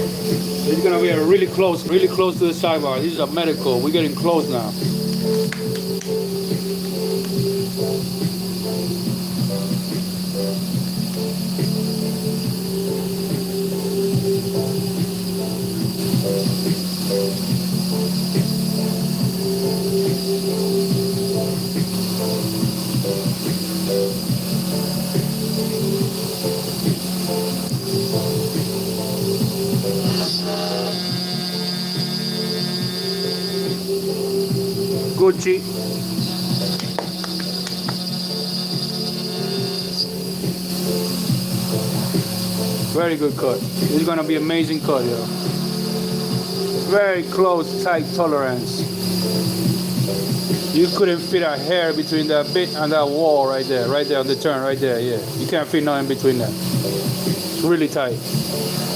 It's gonna be a really close to the sidebar. This is a medeco. We're getting close now. Gucci. Very good cut. This is gonna be amazing cut, yo. Very close, tight tolerance. You couldn't fit a hair between that bit and that wall right there on the turn right there, yeah. You can't fit nothing between that. It's really tight.